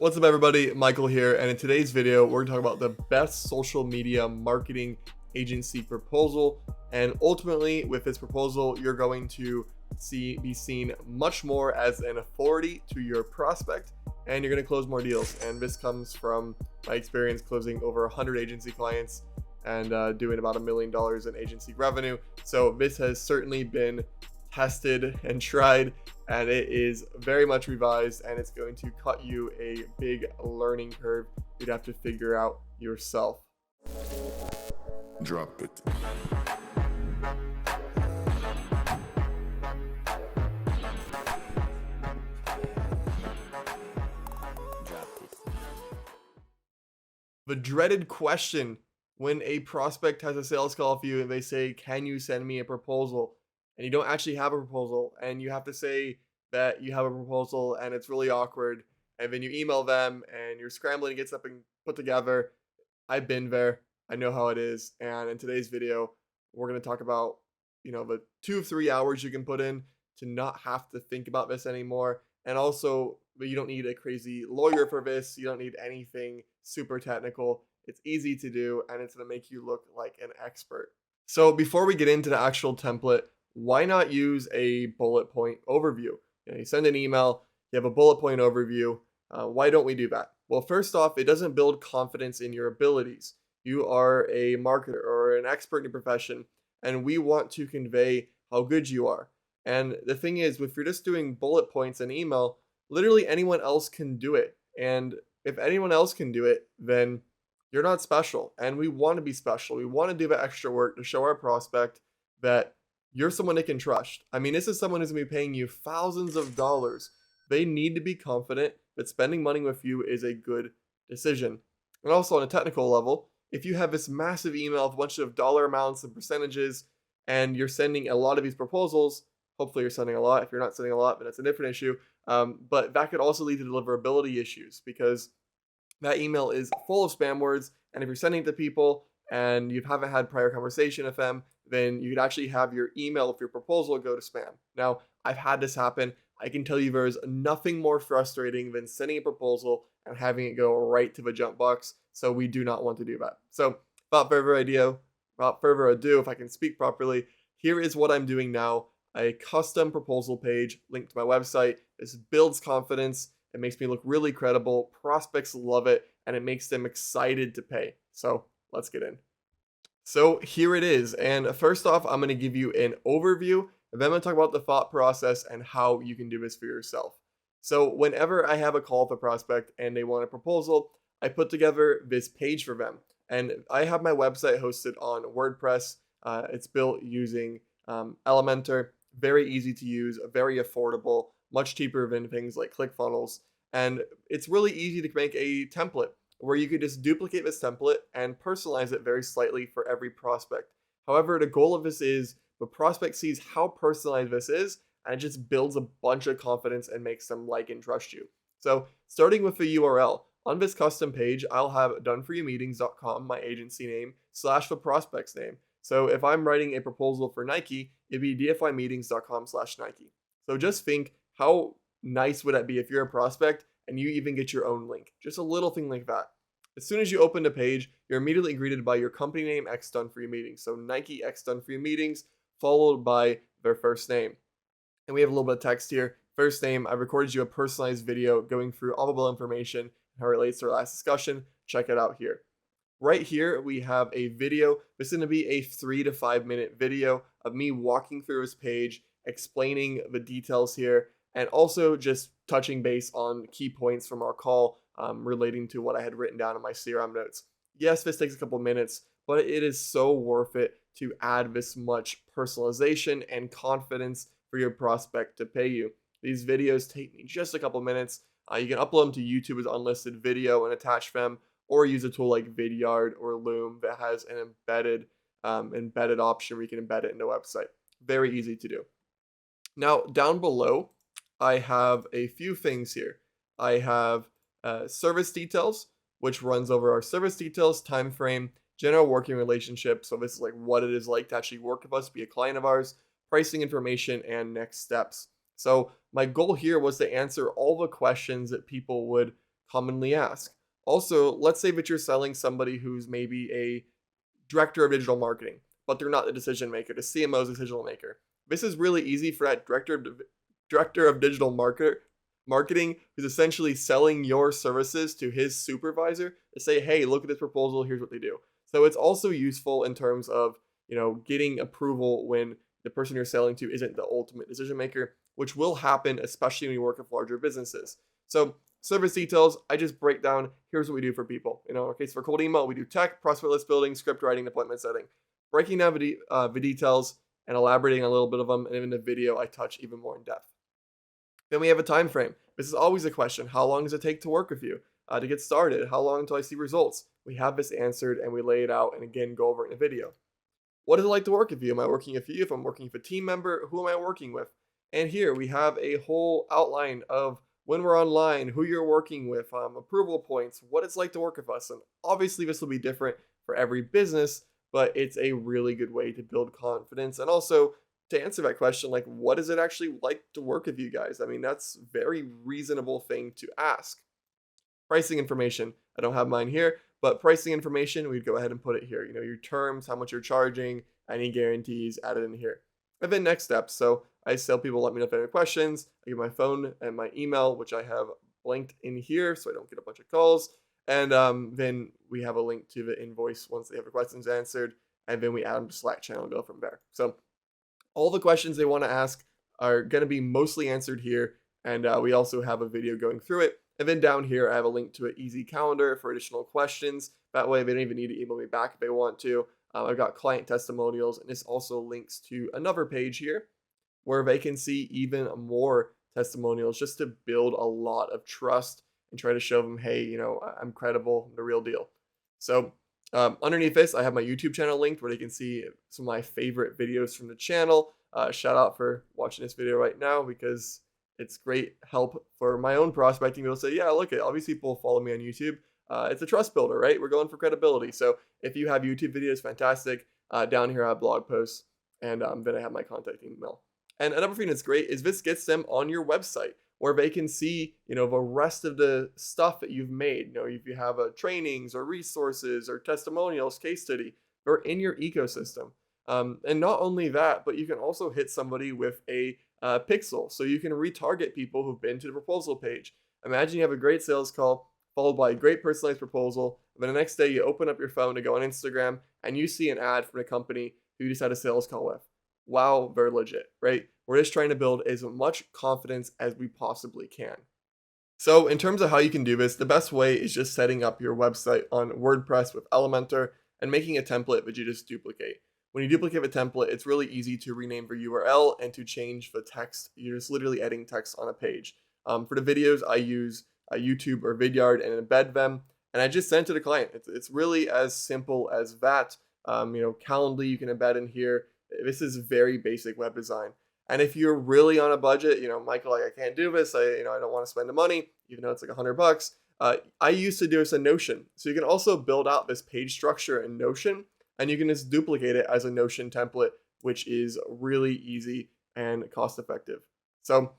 What's up everybody, Michael here, and in today's video we're going to talk about the best social media marketing agency proposal. And ultimately with this proposal you're going to be seen much more as an authority to your prospect, and you're going to close more deals. And this comes from my experience closing over 100 agency clients and doing about $1 million in agency revenue. So this has certainly been tested and tried, and it is very much revised, and it's going to cut you a big learning curve you'd have to figure out yourself. Drop it. The dreaded question when a prospect has a sales call for you and they say, "Can you send me a proposal?" and you don't actually have a proposal, and you have to say that you have a proposal, and it's really awkward, and then you email them and you're scrambling to get something put together. I've been there. I know how it is. And in today's video, we're going to talk about, the 2 or 3 hours you can put in to not have to think about this anymore. And also, you don't need a crazy lawyer for this. You don't need anything super technical. It's easy to do, and it's going to make you look like an expert. So before we get into the actual template, why not use a bullet point overview? You send an email, you have a bullet point overview. Why don't we do that? Well, first off, it doesn't build confidence in your abilities. You are a marketer or an expert in your profession, and we want to convey how good you are. And the thing is, if you're just doing bullet points in email, literally anyone else can do it. And if anyone else can do it, then you're not special. And we want to be special. We want to do the extra work to show our prospect that you're someone they can trust. I mean, this is someone who's going to be paying you thousands of dollars. They need to be confident that spending money with you is a good decision. And also on a technical level, if you have this massive email with a bunch of dollar amounts and percentages, and you're sending a lot of these proposals, hopefully you're sending a lot. If you're not sending a lot, then it's a different issue. But that could also lead to deliverability issues, because that email is full of spam words. And if you're sending it to people and you haven't had prior conversation with them, then you could actually have your email with your proposal go to spam. Now, I've had this happen. I can tell you there's nothing more frustrating than sending a proposal and having it go right to the junk box. So we do not want to do that. So without further ado, if I can speak properly, here is what I'm doing now. A custom proposal page linked to my website. This builds confidence. It makes me look really credible. Prospects love it, and it makes them excited to pay. So let's get in. So here it is. And first off, I'm going to give you an overview, and then I'm going to talk about the thought process and how you can do this for yourself. So whenever I have a call with a prospect and they want a proposal, I put together this page for them. And I have my website hosted on WordPress. It's built using Elementor. Very easy to use, very affordable, much cheaper than things like ClickFunnels. And it's really easy to make a template where you could just duplicate this template and personalize it very slightly for every prospect. However, the goal of this is the prospect sees how personalized this is, and it just builds a bunch of confidence and makes them like and trust you. So starting with the URL, on this custom page, I'll have doneforyoumeetings.com, my agency name, / the prospect's name. So if I'm writing a proposal for Nike, it'd be dfymeetings.com/Nike. So just think, how nice would that be if you're a prospect and you even get your own link? Just a little thing like that. As soon as you open the page, you're immediately greeted by your company name X Done For You Meetings. So Nike X Done For You Meetings, followed by their first name. And we have a little bit of text here. First name, I recorded you a personalized video going through all the information and how it relates to our last discussion. Check it out here. Right here, we have a video. This is going to be a 3 to 5 minute video of me walking through this page, explaining the details here, and also just touching base on key points from our call relating to what I had written down in my CRM notes. Yes, this takes a couple minutes, but it is so worth it to add this much personalization and confidence for your prospect to pay you. These videos take me just a couple minutes. You can upload them to YouTube as unlisted video and attach them, or use a tool like Vidyard or Loom that has an embedded option where you can embed it into a website. Very easy to do. Now, down below, I have a few things here. I have service details, which runs over our service details, time frame, general working relationship. So this is like what it is like to actually work with us, be a client of ours, pricing information, and next steps. So my goal here was to answer all the questions that people would commonly asked. Also, let's say that you're selling somebody who's maybe a director of digital marketing, but they're not the decision maker. The CMO is the decision maker. This is really easy for that director of digital marketing who's essentially selling your services to his supervisor to say, hey, look at this proposal, here's what they do. So it's also useful in terms of, getting approval when the person you're selling to isn't the ultimate decision maker, which will happen especially when you work with larger businesses. So service details, I just break down, here's what we do for people. In our case, for cold email, we do tech, prospect list building, script writing, appointment setting. Breaking down the details and elaborating a little bit of them, and in the video, I touch even more in depth. Then we have a time frame. This is always a question. How long does it take to work with you? To get started? How long until I see results? We have this answered and we lay it out and again go over it in a video. What is it like to work with you? Am I working with you? If I'm working with a team member, who am I working with? And here we have a whole outline of when we're online, who you're working with, approval points, what it's like to work with us. And obviously this will be different for every business, but it's a really good way to build confidence. And also to answer that question, like, what is it actually like to work with you guys? I mean, that's a very reasonable thing to ask. Pricing information. I don't have mine here, but pricing information, we'd go ahead and put it here. Your terms, how much you're charging, any guarantees added in here. And then next steps. So I tell people, let me know if they have any questions. I give my phone and my email, which I have blanked in here so I don't get a bunch of calls. And then we have a link to the invoice once they have the questions answered. And then we add them to Slack channel and go from there. So all the questions they want to ask are going to be mostly answered here. And we also have a video going through it. And then down here, I have a link to an easy calendar for additional questions. That way, they don't even need to email me back if they want to. I've got client testimonials, and this also links to another page here where they can see even more testimonials just to build a lot of trust and try to show them, hey, I'm credible, I'm the real deal. So underneath this, I have my YouTube channel linked where they can see some of my favorite videos from the channel. Shout out for watching this video right now because it's great help for my own prospecting. People say, yeah, look at all these people follow me on YouTube. It's a trust builder, right? We're going for credibility. So if you have YouTube videos, fantastic. Down here I have blog posts, and then I have my contact email. And another thing that's great is this gets them on your website where they can see, the rest of the stuff that you've made. If you have trainings or resources or testimonials, case study, they're in your ecosystem. And not only that, but you can also hit somebody with a pixel. So you can retarget people who've been to the proposal page. Imagine you have a great sales call followed by a great personalized proposal. And then the next day you open up your phone to go on Instagram and you see an ad from a company who you just had a sales call with. Wow, they're legit, right? We're just trying to build as much confidence as we possibly can. So in terms of how you can do this, the best way is just setting up your website on WordPress with Elementor and making a template that you just duplicate. When you duplicate a template, it's really easy to rename the URL and to change the text. You're just literally adding text on a page. For the videos, I use YouTube or Vidyard and embed them, and I just send to the client. It's really as simple as that. Calendly you can embed in here. This is very basic web design. And if you're really on a budget, Michael, like, I can't do this. I don't want to spend the money, even though it's like $100. I used to do this in Notion. So you can also build out this page structure in Notion, and you can just duplicate it as a Notion template, which is really easy and cost effective. So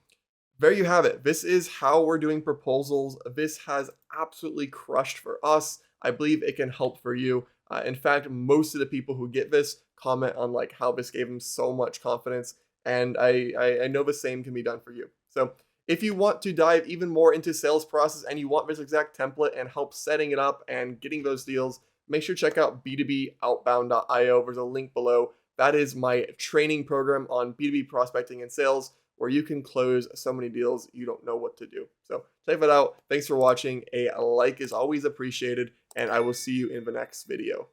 there you have it. This is how we're doing proposals. This has absolutely crushed for us. I believe it can help for you. In fact, most of the people who get this comment on like how this gave them so much confidence. And I know the same can be done for you. So if you want to dive even more into sales process and you want this exact template and help setting it up and getting those deals, make sure to check out b2boutbound.io. There's a link below. That is my training program on B2B prospecting and sales, where you can close so many deals you don't know what to do. So check that out. Thanks for watching. A like is always appreciated, and I will see you in the next video.